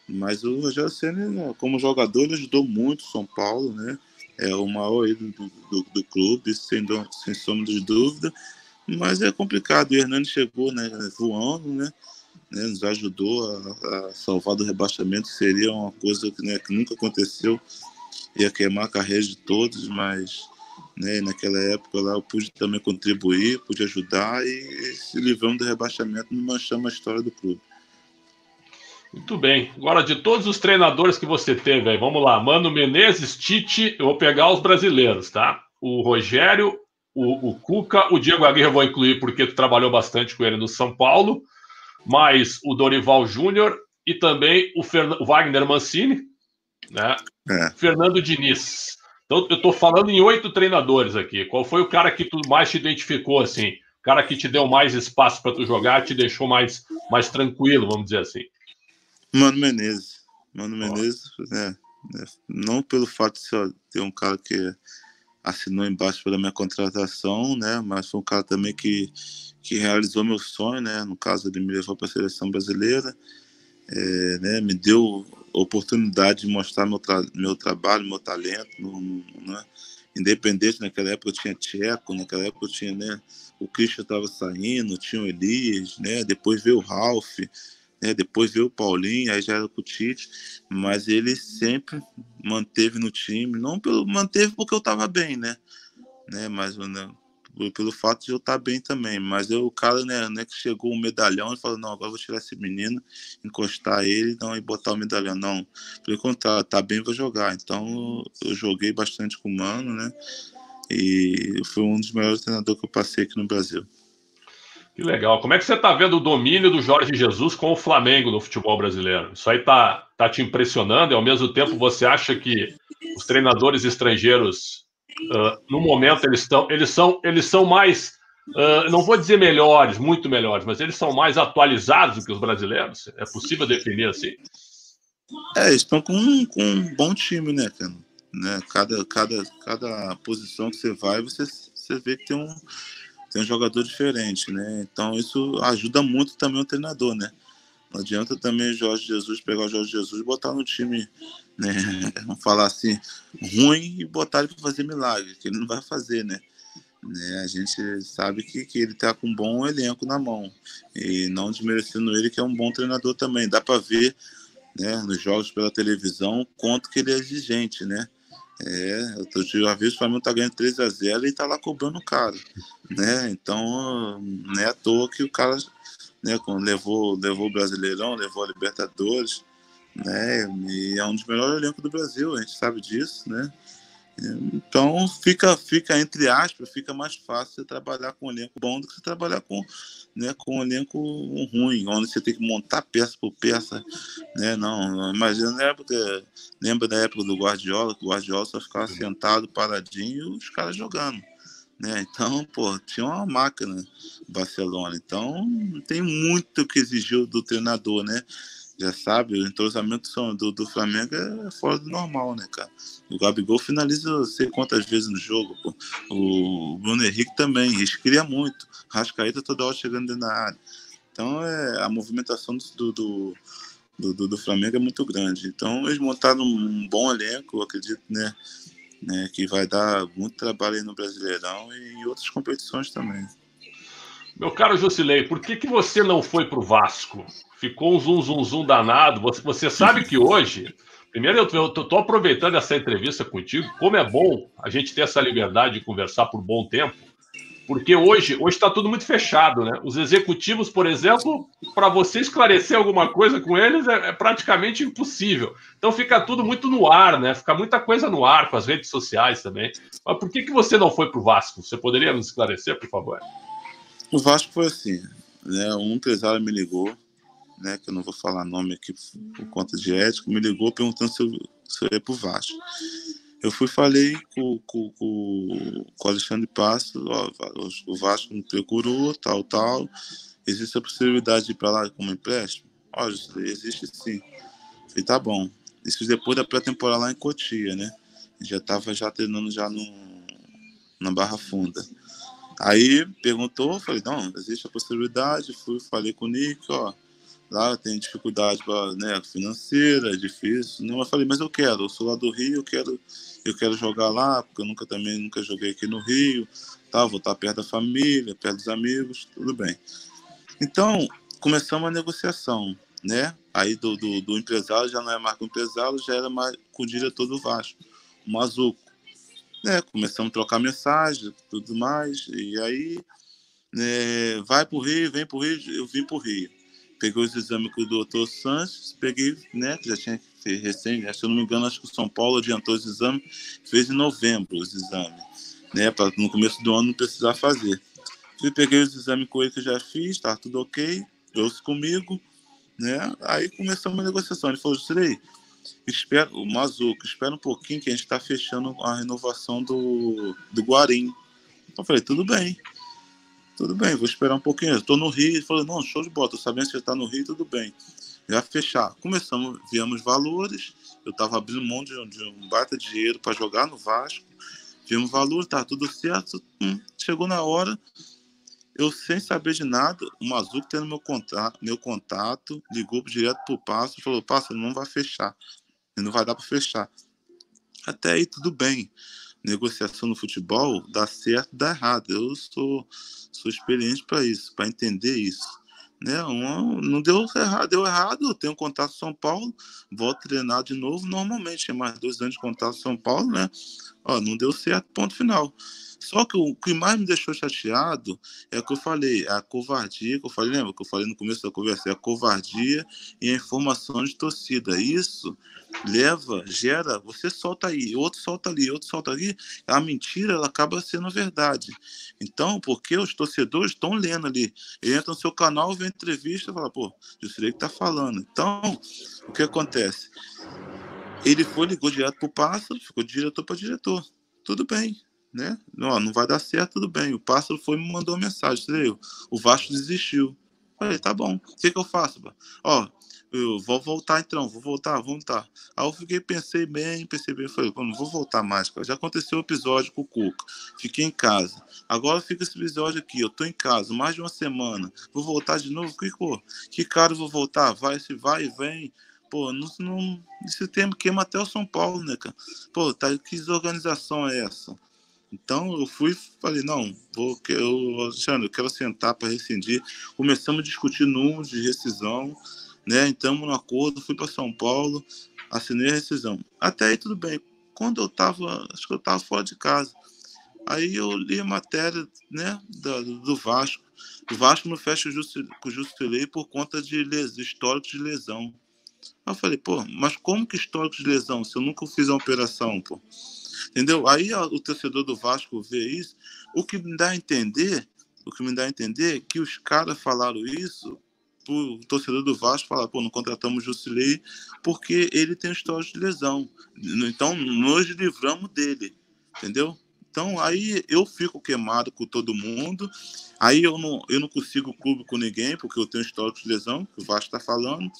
Mas o Rogério Ceni, né, como jogador, ele ajudou muito o São Paulo, né? É o maior ídolo do clube, sem sombra de dúvida. Mas é complicado. O Hernani chegou, né, voando, né, nos ajudou a salvar do rebaixamento, que seria uma coisa que, né, que nunca aconteceu. Ia queimar a carreira de todos, mas, né, naquela época lá eu pude também contribuir, pude ajudar e se livrando do rebaixamento, não manchamos a história do clube. Muito bem. Agora, de todos os treinadores que você teve aí, vamos lá. Mano Menezes, Tite, eu vou pegar os brasileiros, tá? O Rogério, o Cuca, o Diego Aguirre eu vou incluir porque tu trabalhou bastante com ele no São Paulo, mais o Dorival Júnior e também o Wagner Mancini, né? É. Fernando Diniz. Então, eu tô falando em 8 treinadores aqui. Qual foi o cara que tu mais te identificou, assim? O cara que te deu mais espaço para tu jogar, te deixou mais tranquilo, vamos dizer assim. Mano Menezes. Mano Menezes, não pelo fato de ter um cara que assinou embaixo pela minha contratação, né? Mas foi um cara também que realizou meu sonho, né? No caso, ele me levou para a seleção brasileira, né? Me deu a oportunidade de mostrar meu trabalho, meu talento, né? Independente, naquela época eu tinha Tcheco, naquela época eu tinha, né? O Christian estava saindo, tinha o Elias, né? Depois veio o Ralf, né? Depois veio o Paulinho, aí já era com o Tite, mas ele sempre manteve no time, manteve porque eu estava bem, né? Mas né, pelo fato de eu estar bem também, mas o cara, né, que chegou o medalhão e falou, não, agora eu vou tirar esse menino, encostar ele não, e botar o medalhão, não, pelo contrário, tá bem, vou jogar. Então eu joguei bastante com o Mano, né, e foi um dos melhores treinadores que eu passei aqui no Brasil. Que legal. Como é que você está vendo o domínio do Jorge Jesus com o Flamengo no futebol brasileiro? Isso aí tá te impressionando e, ao mesmo tempo, você acha que os treinadores estrangeiros, no momento, eles são mais, não vou dizer melhores, muito melhores, mas eles são mais atualizados do que os brasileiros? É possível definir assim? Eles estão com um bom time, né, cara? Né? Cada posição que você vai, você vê que tem um jogador diferente, né? Então isso ajuda muito também o treinador, né? Não adianta também o Jorge Jesus pegar o Jorge Jesus e botar no time, né? Vamos falar assim, ruim e botar ele para fazer milagre, que ele não vai fazer, né? A gente sabe que ele tá com um bom elenco na mão e não desmerecendo ele, que é um bom treinador também. Dá para ver, né, nos jogos pela televisão quanto que ele é exigente, né? Outro dia, uma vez o Flamengo tá ganhando 3-0 e tá lá cobrando o cara, né? Então, não é à toa que o cara, né, levou o Brasileirão, levou a Libertadores, né? E é um dos melhores elencos do Brasil, a gente sabe disso, né? Então, fica entre aspas, fica mais fácil você trabalhar com um elenco bom do que você trabalhar com, né, com um elenco ruim, onde você tem que montar peça por peça, né? Não, imagina lembra da época do Guardiola, que o Guardiola só ficava sentado, paradinho, e os caras jogando, né? Então, pô, tinha uma máquina Barcelona. Então, não tem muito o que exigir do treinador, né? Já sabe, o entrosamento do Flamengo é fora do normal, né, cara? O Gabigol finaliza não sei quantas vezes no jogo, pô. O Bruno Henrique também, cria muito. Rascaeta toda hora chegando dentro da área. Então, a movimentação do Flamengo é muito grande. Então, eles montaram um bom elenco, eu acredito, né, que vai dar muito trabalho aí no Brasileirão e em outras competições também. Meu caro Jusilei, por que você não foi pro Vasco? Ficou um zum danado. Você sabe que hoje, primeiro eu tô aproveitando essa entrevista contigo, como é bom a gente ter essa liberdade de conversar por bom tempo, porque hoje está tudo muito fechado, né? Os executivos, por exemplo, para você esclarecer alguma coisa com eles é praticamente impossível. Então fica tudo muito no ar, né? Fica muita coisa no ar com as redes sociais também. Mas por que você não foi pro Vasco? Você poderia nos esclarecer, por favor? O Vasco foi assim, né? Um empresário me ligou, né? Que eu não vou falar nome aqui por conta de ética, me ligou perguntando se eu ia pro Vasco. Eu falei com o Alexandre Passos, o Vasco me procurou, tal. Existe a possibilidade de ir para lá como empréstimo? Olha, existe sim. Falei, tá bom. Isso depois da pré-temporada lá em Cotia, né? Já estava treinando já na Barra Funda. Aí perguntou, falei, não, existe a possibilidade, falei com o Nick, ó, lá tem dificuldade né, financeira, é difícil. Não, eu falei, mas eu sou lá do Rio, eu quero jogar lá, porque eu também nunca joguei aqui no Rio, tá? Vou estar perto da família, perto dos amigos, tudo bem. Então, começamos a negociação, né? Aí do empresário, já não é mais com o empresário, já era mais com o diretor do Vasco, o Mazuco. Né? Começamos a trocar mensagem, tudo mais, e aí vai pro Rio, vem pro Rio, eu vim pro Rio. Peguei os exames com o doutor Sanches, peguei, né, que já tinha feito recente, se eu não me engano, acho que o São Paulo adiantou os exames, fez em novembro os exames, né, para no começo do ano não precisar fazer. Peguei os exames com ele que eu já fiz, tá tudo ok, trouxe comigo, né, aí começamos a negociação. Ele falou, Jusilei, o Mazuco, espera um pouquinho que a gente está fechando a renovação do Guarim. Eu falei, tudo bem, vou esperar um pouquinho. Eu tô no Rio. Ele falou, não, show de bola, tô sabendo que você tá no Rio, tudo bem. Já fechar. Viemos valores, eu tava abrindo mão de um baita dinheiro para jogar no Vasco. Vimos valores, tá tudo certo. Chegou na hora, eu sem saber de nada, o Mazuco tendo meu contato, ligou direto pro Pássaro e falou, Pássaro, não vai fechar. Não vai dar para fechar. Até aí tudo bem. Negociação no futebol dá certo, dá errado. Eu sou experiente para isso, para entender isso. Né? Não deu errado. Eu tenho contato com São Paulo, volto a treinar de novo. Normalmente, tinha mais 2 anos de contato com São Paulo, né? Não deu certo, ponto final. Só que o que mais me deixou chateado é o que eu falei, a covardia, que eu falei, lembra que eu falei no começo da conversa, é a covardia e a informação de torcida. Isso gera, você solta aí, outro solta ali, outro solta ali, a mentira ela acaba sendo verdade. Então, porque os torcedores estão lendo ali, ele entra no seu canal, vê entrevista e fala, pô, Jusilei que tá falando. Então, o que acontece? Ele ligou direto pro Pássaro, ficou de diretor para diretor. Tudo bem, né? Não vai dar certo, tudo bem. O Pássaro foi e me mandou uma mensagem, entendeu? O Vasco desistiu. Falei, tá bom, o que eu faço? Eu vou voltar então, vou voltar. Aí eu pensei bem, falei, não vou voltar mais, cara. Já aconteceu o episódio com o Cuca, fiquei em casa. Agora fica esse episódio aqui, eu tô em casa, mais de uma semana, vou voltar de novo, que cara eu vou voltar? Se vai e vem. Pô, esse tempo queima até o São Paulo, né, cara? Pô, que desorganização é essa? Então eu falei, não, Alexandre, eu quero sentar para rescindir. Começamos a discutir números de rescisão, né? Entramos no acordo, fui para São Paulo, assinei a rescisão. Até aí tudo bem. Quando acho que eu estava fora de casa. Aí eu li a matéria, né, do Vasco. O Vasco não fecha com o Jusilei por conta de históricos de lesão. Aí eu falei, pô, mas como que histórico de lesão se eu nunca fiz uma operação, pô? Entendeu? Aí o torcedor do Vasco vê isso, o que me dá a entender é que os caras falaram isso, o torcedor do Vasco fala, pô, não contratamos o Jusilei porque ele tem histórico de lesão. Então, nós livramos dele, entendeu? Então, aí eu fico queimado com todo mundo, aí eu não consigo clube com ninguém, porque eu tenho histórico de lesão, que o Vasco está falando.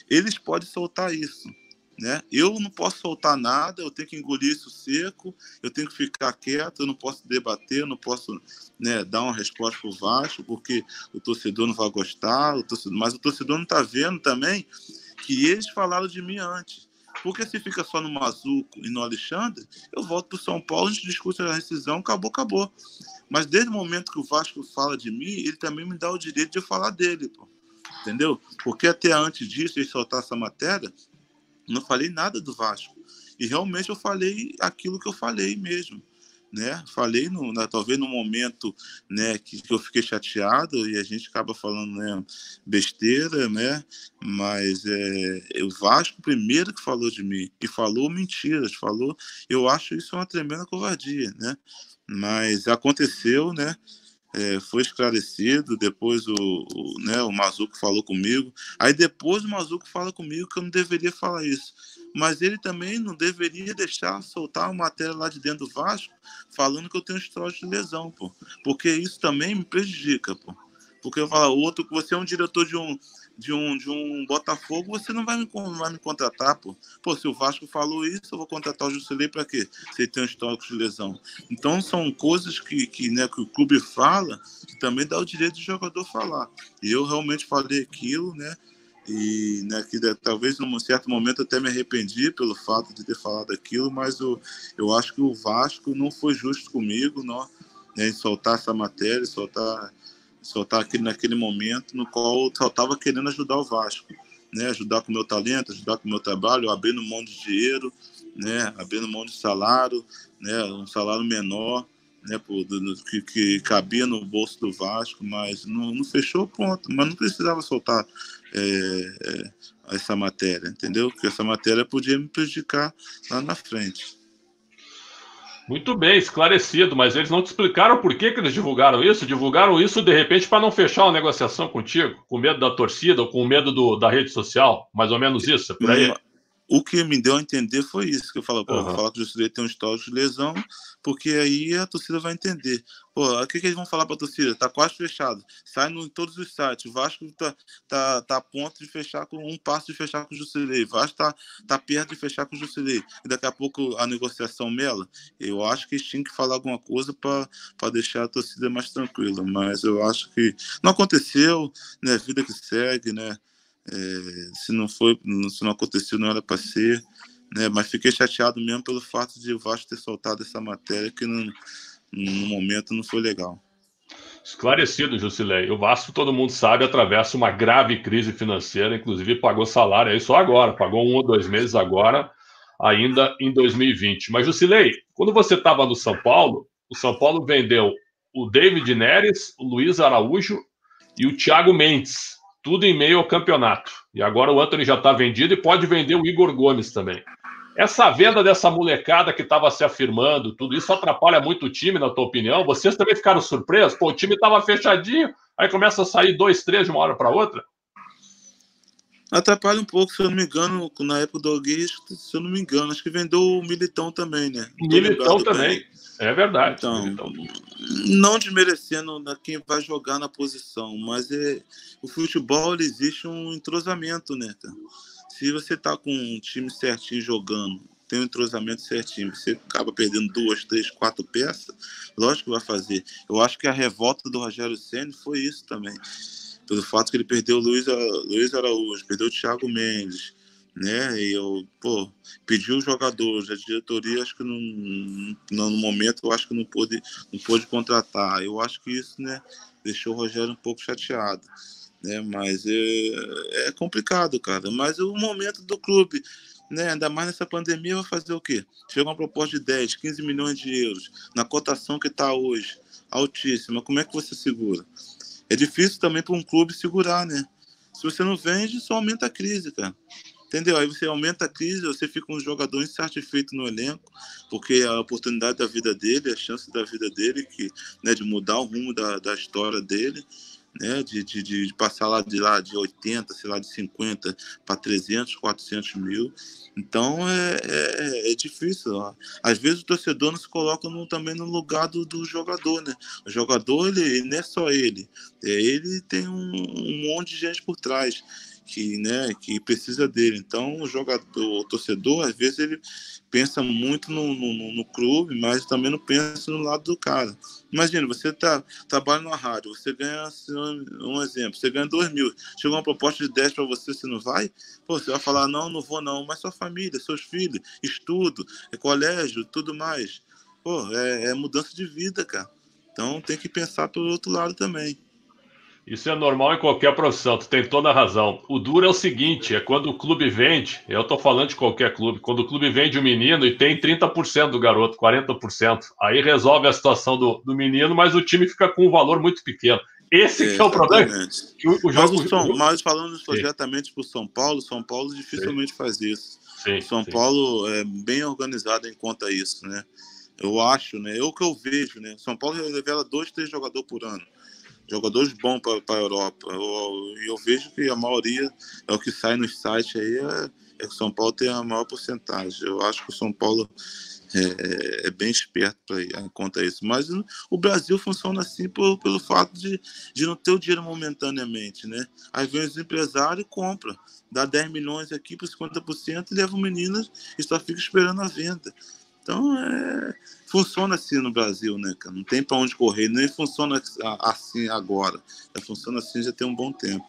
Eles podem soltar isso, né? Eu não posso soltar nada, eu tenho que engolir isso seco, eu tenho que ficar quieto, eu não posso debater, eu não posso, né, dar uma resposta para o Vasco, porque o torcedor não vai gostar, mas o torcedor não está vendo também que eles falaram de mim antes. Porque se fica só no Mazuco e no Alexandre, eu volto para o São Paulo, a gente discute a rescisão, acabou. Mas desde o momento que o Vasco fala de mim, ele também me dá o direito de falar dele, pô. Entendeu? Porque até antes disso, ele soltar essa matéria, não falei nada do Vasco. E realmente eu falei aquilo que eu falei mesmo. Né? Falei talvez no momento, né, que eu fiquei chateado e a gente acaba falando, né, besteira, né? Mas o Vasco primeiro que falou de mim e falou mentiras, eu acho isso uma tremenda covardia, né? Mas aconteceu, né? Foi esclarecido, depois o Mazuco falou comigo, aí depois o Mazuco fala comigo que eu não deveria falar isso, mas ele também não deveria deixar soltar uma matéria lá de dentro do Vasco falando que eu tenho histórico de lesão, pô, porque isso também me prejudica, pô, porque eu falo, outro, que você é um diretor de um Botafogo, você não vai me contratar, pô. Pô, se o Vasco falou isso, eu vou contratar o Jusilei para quê? Se ele tem um histórico de lesão. Então, são coisas né, que o clube fala, que também dá o direito do jogador falar. E eu realmente falei aquilo, né? E né, talvez num certo momento eu até me arrependi pelo fato de ter falado aquilo, mas eu acho que o Vasco não foi justo comigo, não, né, em soltar essa matéria, soltar aquele, naquele momento no qual eu só estava querendo ajudar o Vasco, né, ajudar com o meu talento, ajudar com o meu trabalho, abrindo mão de dinheiro, né, abrindo mão de salário, né, um salário menor, né, que cabia no bolso do Vasco, mas não fechou, ponto. Mas não precisava soltar essa matéria, entendeu? Porque essa matéria podia me prejudicar lá na frente. Muito bem, esclarecido, mas eles não te explicaram por que eles divulgaram isso? Divulgaram isso, de repente, para não fechar uma negociação contigo, com medo da torcida ou com medo da rede social? Mais ou menos isso, é por aí? O que me deu a entender foi isso, que eu falo, vou falar que o Jusilei tem um histórico de lesão, porque aí a torcida vai entender. O que eles vão falar para a torcida? Tá quase fechado. Sai em todos os sites. O Vasco tá a ponto de fechar com um passo de fechar com o Jusilei. O Vasco tá perto de fechar com o Jusilei. E daqui a pouco a negociação mela. Eu acho que eles tinham que falar alguma coisa para deixar a torcida mais tranquila. Mas eu acho que não aconteceu, né? Vida que segue, né? Se não aconteceu, não era para ser, né? Mas fiquei chateado mesmo pelo fato de o Vasco ter soltado essa matéria que no momento não foi legal. Esclarecido, Jusilei. O Vasco, todo mundo sabe, atravessa uma grave crise financeira, inclusive pagou salário aí só agora, pagou 1 ou 2 meses agora, ainda em 2020. Mas, Jusilei, quando você estava no São Paulo, o São Paulo vendeu o David Neres, o Luiz Araújo e o Thiago Mendes, tudo em meio ao campeonato. E agora o Antony já está vendido e pode vender o Igor Gomes também. Essa venda dessa molecada que estava se afirmando, tudo isso atrapalha muito o time, na tua opinião? Vocês também ficaram surpresos? Pô, o time estava fechadinho, aí começa a sair 2, 3 de uma hora para outra? Atrapalha um pouco, se eu não me engano, na época do Alguês, se eu não me engano, acho que vendeu o Militão também, né? Militão também, é verdade. Então, Militão. Não desmerecendo quem vai jogar na posição, mas o futebol existe um entrosamento, né, cara? Se você tá com um time certinho jogando, tem um entrosamento certinho, você acaba perdendo 2, 3, 4 peças, lógico que vai fazer. Eu acho que a revolta do Rogério Ceni foi isso também, pelo fato que ele perdeu o Luiz Araújo, perdeu o Thiago Mendes, né? E pediu os jogadores, a diretoria, acho que no momento, eu acho que não pôde contratar. Eu acho que isso, né, deixou o Rogério um pouco chateado, né? Mas é complicado, cara. Mas o momento do clube, né, ainda mais nessa pandemia, vai fazer o quê? Chega uma proposta de 10, 15 milhões de euros, na cotação que está hoje, altíssima. Como é que você segura? É difícil também para um clube segurar, né? Se você não vende, só aumenta a crise, cara. Entendeu? Aí você aumenta a crise, você fica um jogador insatisfeito no elenco, porque a oportunidade da vida dele, a chance da vida dele, né, de mudar o rumo da história dele, né, de passar lá de 80, sei lá, de 50 para 300, 400 mil. Então é difícil. Ó. Às vezes o torcedor não se coloca também no lugar do jogador, né? O jogador, ele não é só ele. Ele tem um monte de gente por trás que precisa dele. Então o torcedor, às vezes, ele pensa muito no clube, mas também não pensa no lado do cara. Imagina, você trabalha numa rádio, você ganha, um exemplo, você ganha 2 mil, chegou uma proposta de 10 para você não vai? Pô, você vai falar, não vou não, mas sua família, seus filhos, estudo, colégio, tudo mais. Pô, é mudança de vida, cara. Então tem que pensar pelo outro lado também. Isso é normal em qualquer profissão, tu tem toda a razão. O duro é o seguinte, é quando o clube vende, eu tô falando de qualquer clube, quando o clube vende o menino e tem 30% do garoto, 40%, aí resolve a situação do menino, mas o time fica com um valor muito pequeno. Esse que é o problema. Que Mas falando diretamente para o São Paulo dificilmente faz isso. O São Paulo é bem organizado em quanto a isso, né? Eu acho, né? O que eu vejo, né? São Paulo revela 2, 3 jogadores por ano. Jogadores bons para a Europa. Eu vejo que a maioria é o que sai nos sites aí, que o São Paulo tem a maior porcentagem. Eu acho que o São Paulo é bem esperto quanto a isso. Mas o Brasil funciona assim pelo fato de não ter o dinheiro momentaneamente, né? Aí vem os empresários e compra. Dá 10 milhões aqui por 50% e leva o menino e só fica esperando a venda. Então, funciona assim no Brasil, né, cara? Não tem para onde correr, nem funciona assim agora. Funciona assim já tem um bom tempo.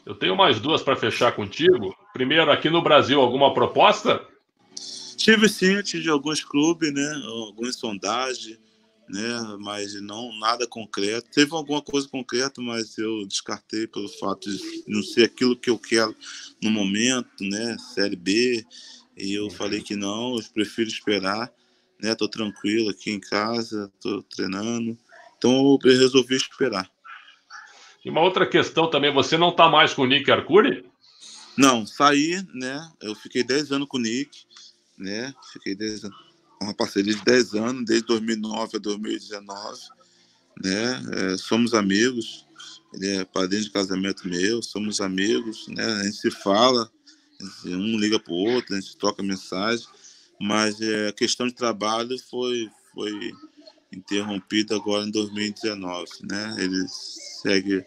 Eu tenho mais duas para fechar contigo. Primeiro, aqui no Brasil, alguma proposta? Tive sim, tive alguns clubes, né? Algumas sondagens, né? Mas não nada concreto. Teve alguma coisa concreta, mas eu descartei pelo fato de não ser aquilo que eu quero no momento, né? Série B. E eu falei que não, eu prefiro esperar, né? Tô tranquilo aqui em casa, tô treinando. Então eu resolvi esperar. E uma outra questão também, você não está mais com o Nick Arcuri? Não, saí, né? Eu fiquei 10 anos com o Nick, né? Fiquei 10 anos, uma parceria de 10 anos, desde 2009 a 2019, né? Somos amigos, ele é padrinho de casamento meu, somos amigos, né? A gente se fala, um liga pro outro, a gente troca mensagem, mas a questão de trabalho foi interrompida agora em 2019, né? Ele segue,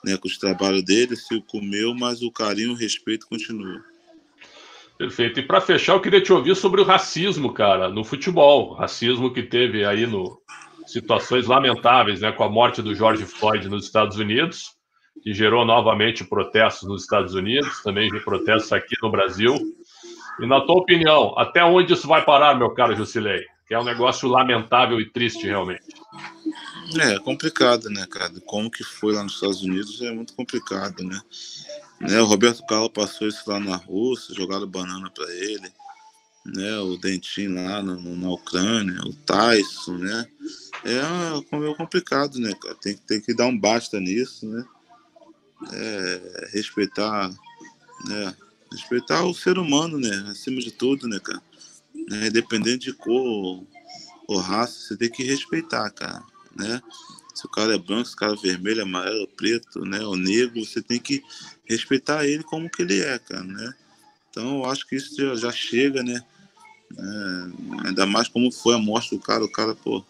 né, com os trabalhos dele, sigo com o meu, mas o carinho e o respeito continua. Perfeito. E para fechar, eu queria te ouvir sobre o racismo, cara, no futebol. Racismo que teve aí situações lamentáveis, né, com a morte do George Floyd nos Estados Unidos, que gerou novamente protestos nos Estados Unidos, também protestos aqui no Brasil. E na tua opinião, até onde isso vai parar, meu caro Jusilei? Que é um negócio lamentável e triste, realmente. É complicado, né, cara? Como que foi lá nos Estados Unidos é muito complicado, né? O Roberto Carlos passou isso lá na Rússia, jogaram banana para ele, né? O Dentinho lá na Ucrânia, o Tyson, né? É complicado, né, cara? Tem que dar um basta nisso, né? Respeitar, né? Respeitar o ser humano, né? Acima de tudo, né, cara? Independente de cor ou raça, você tem que respeitar, cara, né? Se o cara é branco, se o cara é vermelho, amarelo, preto, né, ou negro, você tem que respeitar ele como que ele é, cara, né? Então eu acho que isso já chega, né? Ainda mais como foi a morte do cara, o cara, pô,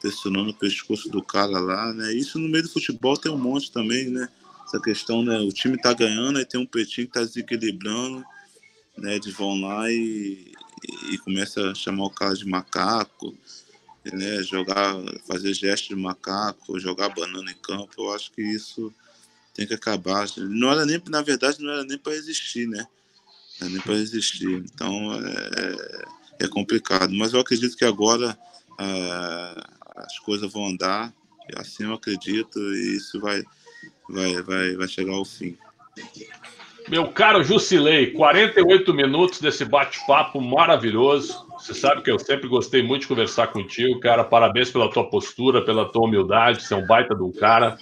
pressionando o pescoço do cara lá, né? Isso no meio do futebol tem um monte também, né? Essa questão, né? O time tá ganhando, aí tem um pretinho que tá desequilibrando, né? Eles vão lá e começa a chamar o cara de macaco, né, fazer gestos de macaco, jogar banana em campo. Eu acho que isso tem que acabar. Não era nem, na verdade, não era nem para existir, né? Não era nem para existir. Então é complicado. Mas eu acredito que agora as coisas vão andar. Assim eu acredito e isso vai chegar ao fim. Meu caro Jusilei, 48 minutos desse bate-papo maravilhoso. Você sabe que eu sempre gostei muito de conversar contigo, cara. Parabéns pela tua postura, pela tua humildade. Você é um baita de um cara.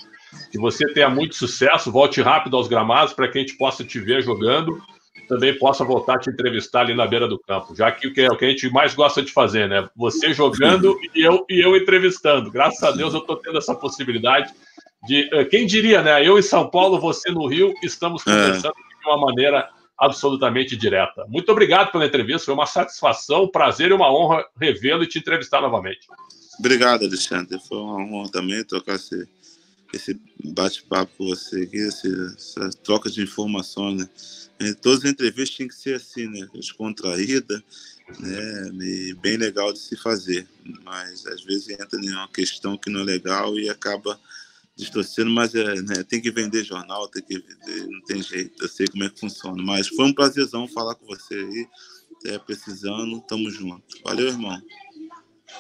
Que você tenha muito sucesso, volte rápido aos gramados para que a gente possa te ver jogando. Também possa voltar a te entrevistar ali na beira do campo, já que é o que a gente mais gosta de fazer, né? Você jogando e eu entrevistando. Graças a Deus eu estou tendo essa possibilidade de... Quem diria, né? Eu em São Paulo, você no Rio, estamos conversando de uma maneira absolutamente direta. Muito obrigado pela entrevista, foi uma satisfação, um prazer e uma honra revê-lo e te entrevistar novamente. Obrigado, Alexandre. Foi uma honra também trocar esse bate-papo com você aqui, essa troca de informações, né? Todas as entrevistas tinham que ser assim, né? Descontraída, né? E bem legal de se fazer. Mas às vezes entra em uma questão que não é legal e acaba distorcendo, mas né? Tem que vender jornal, não tem jeito, eu sei como é que funciona. Mas foi um prazerzão falar com você aí, precisando, tamo junto. Valeu, irmão.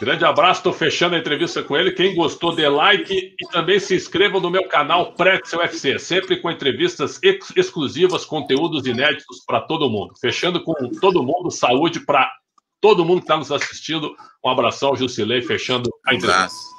Grande abraço, estou fechando a entrevista com ele. Quem gostou, dê like e também se inscreva no meu canal Pretzel UFC, sempre com entrevistas exclusivas, conteúdos inéditos para todo mundo. Fechando com todo mundo, saúde para todo mundo que está nos assistindo. Um abração, Jusilei, fechando a entrevista. Abraço.